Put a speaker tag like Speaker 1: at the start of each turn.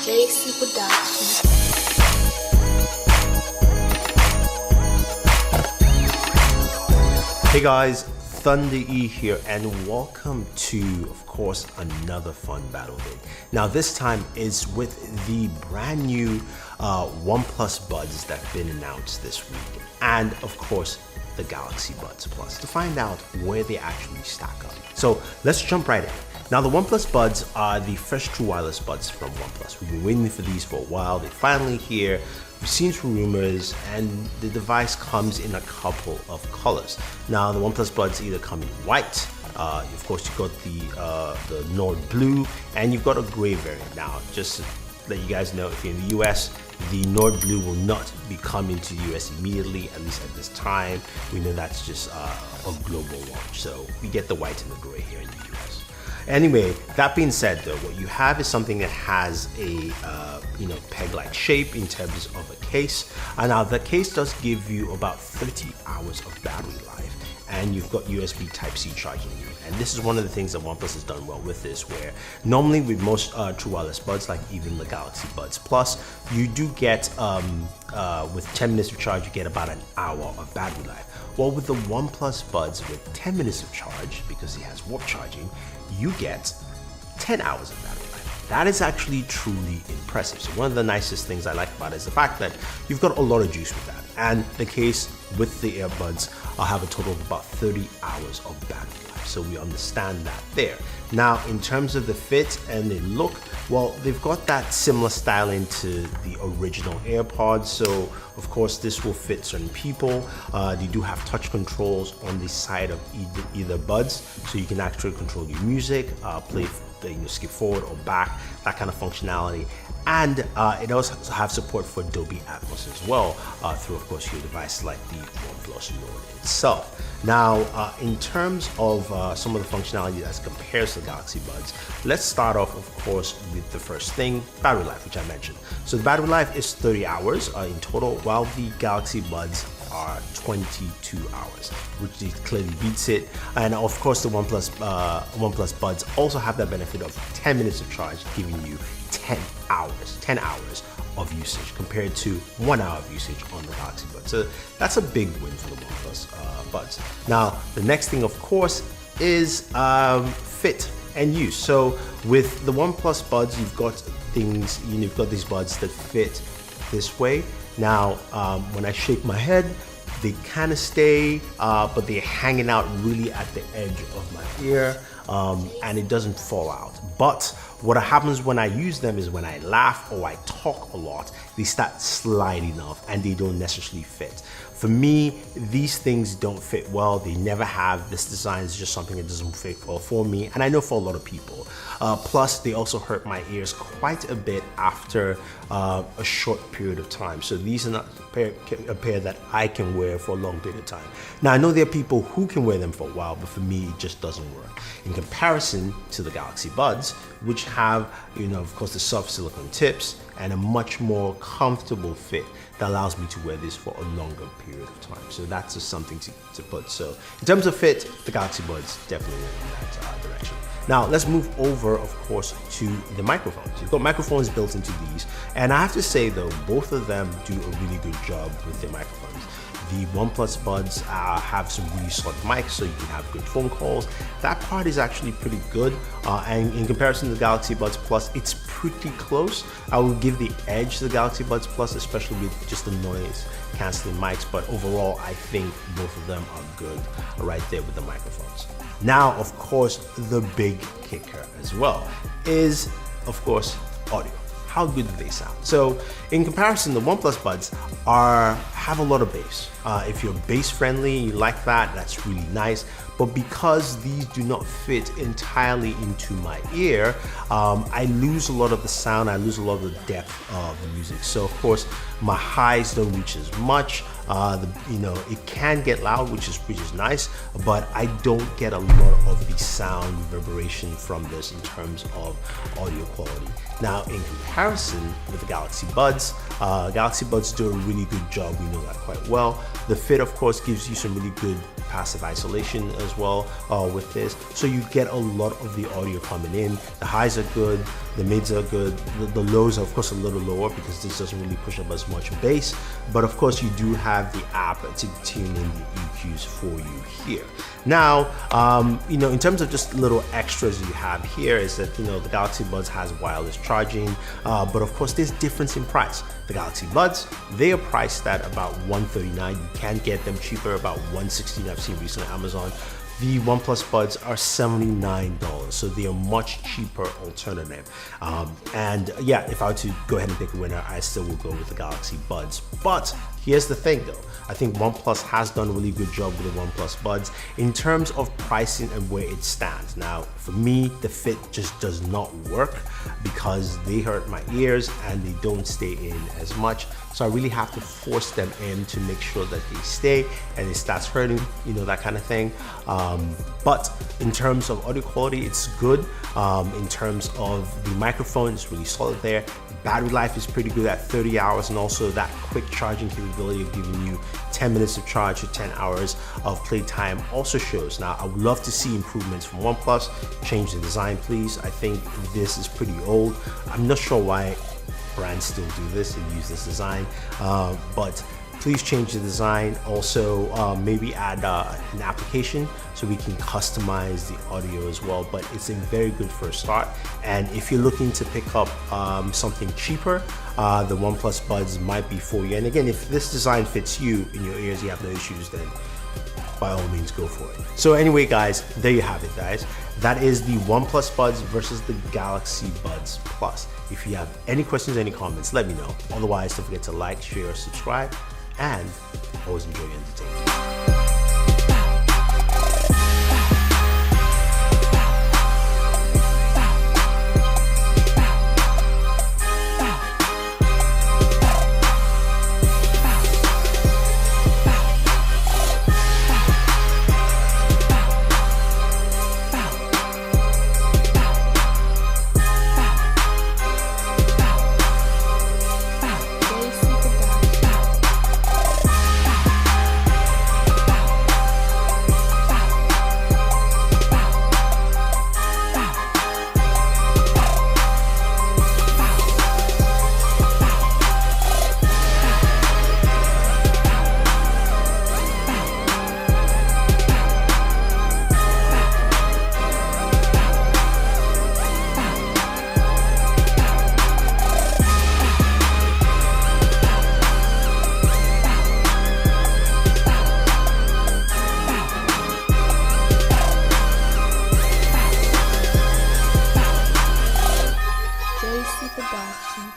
Speaker 1: JC Production.
Speaker 2: Hey guys, Thunder E here and welcome to, of course, another fun battle day. Now this time is with the brand new OnePlus Buds that have been announced this week, and of course the Galaxy Buds Plus, to find out where they actually stack up. So let's jump right in. Now the OnePlus Buds are the first true wireless buds from OnePlus. We've been waiting for these for a while. They're finally here. We've seen some rumors, and the device comes in a couple of colors. Now the OnePlus Buds either come in white, of course you've got the Nord Blue, and you've got a gray variant. Now just to let you guys know, if you're in the US, the Nord Blue will not be coming to the US immediately, at least at this time. We know that's just a global launch, so we get the white and the gray here in the US. Anyway, that being said though, what you have is something that has a peg-like shape in terms of a case. And now the case does give you about 30 hours of battery life, and you've got USB Type-C charging you. And this is one of the things that OnePlus has done well with this, where normally with most true wireless buds, like even the Galaxy Buds Plus, you do get, with 10 minutes of charge, you get about an hour of battery life. Well, with the OnePlus Buds with 10 minutes of charge, because it has warp charging, you get 10 hours of battery life. That is actually truly impressive. So one of the nicest things I like about it is the fact that you've got a lot of juice with that. And the case with the earbuds, I'll have a total of about 30 hours of battery life. So we understand that there. Now, in terms of the fit and the look, well, they've got that similar styling to the original AirPods. So of course, this will fit certain people. They do have touch controls on the side of either buds. So you can actually control your music, play, skip forward or back, that kind of functionality. And it also has support for Dolby Atmos as well, through of course your device like the OnePlus Nord itself. Now, in terms of some of the functionality that compares to the Galaxy Buds, let's start off, of course, with the first thing, battery life, which I mentioned. So the battery life is 30 hours in total, while the Galaxy Buds are 22 hours, which clearly beats it. And of course, the OnePlus Buds also have that benefit of 10 minutes of charge, giving you 10 hours of usage compared to 1 hour of usage on the Galaxy Buds. So that's a big win for the OnePlus Buds. Now, the next thing, of course, is fit and use. So with the OnePlus Buds, you've got things, you've got these buds that fit this way. Now, when I shake my head, they kind of stay, but they're hanging out really at the edge of my ear, and it doesn't fall out. But what happens when I use them is when I laugh or I talk a lot, they start sliding off and they don't necessarily fit. For me, these things don't fit well. They never have. This design is just something that doesn't fit well for me, and I know for a lot of people. Plus, they also hurt my ears quite a bit after a short period of time. So these are not a pair that I can wear for a long period of time. Now, I know there are people who can wear them for a while, but for me, it just doesn't work. In comparison to the Galaxy Buds, which have, of course, the soft silicone tips and a much more comfortable fit that allows me to wear this for a longer period of time. So that's just something to put. So in terms of fit, the Galaxy Buds definitely went in that direction. Now let's move over, of course, to the microphones. You've got microphones built into these, and I have to say though, both of them do a really good job with their microphones. The OnePlus Buds have some really solid mics, so you can have good phone calls. That part is actually pretty good, and in comparison to the Galaxy Buds Plus, it's pretty close. I will give the edge to the Galaxy Buds Plus, especially with just the noise canceling mics, but overall, I think both of them are good right there with the microphones. Now, of course, the big kicker as well is, of course, audio. How good do they sound? So in comparison, the OnePlus Buds have a lot of bass. If you're bass friendly, you like that, that's really nice. But because these do not fit entirely into my ear, I lose a lot of the sound, I lose a lot of the depth of the music. So of course, my highs don't reach as much. It can get loud, which is nice, but I don't get a lot of the sound reverberation from this in terms of audio quality. Now, in comparison with the Galaxy Buds do a really good job. We know that quite well. The fit, of course, gives you some really good passive isolation as well with this, so you get a lot of the audio coming in. The highs are good, the mids are good, the lows are of course a little lower because this doesn't really push up as much bass, but of course you do have the app to tune in the EQs for you here. Now, in terms of just little extras you have here is that, the Galaxy Buds has wireless charging, but of course there's difference in price. The Galaxy Buds, they are priced at about $139. You can get them cheaper, about $116 I've seen recently on Amazon. The OnePlus Buds are $79, so they are much cheaper alternative. And yeah, if I were to go ahead and pick a winner, I still will go with the Galaxy Buds. But here's the thing though, I think OnePlus has done a really good job with the OnePlus Buds in terms of pricing and where it stands. Now, for me, the fit just does not work because they hurt my ears and they don't stay in as much. So I really have to force them in to make sure that they stay and it starts hurting, that kind of thing. But in terms of audio quality, it's good. In terms of the microphone, it's really solid there. Battery life is pretty good at 30 hours, and also that quick charging capability of giving you 10 minutes of charge or 10 hours of playtime also shows. Now, I would love to see improvements from OnePlus. Change the design, please. I think this is pretty old. I'm not sure why brands still do this and use this design, but please change the design. Also, maybe add an application so we can customize the audio as well, but it's a very good first start. And if you're looking to pick up something cheaper, the OnePlus Buds might be for you. And again, if this design fits you in your ears, you have no issues, then by all means go for it. So anyway guys, there you have it guys. That is the OnePlus Buds versus the Galaxy Buds Plus. If you have any questions, any comments, let me know. Otherwise, don't forget to like, share, subscribe, and always enjoy your entertainment.
Speaker 1: Production.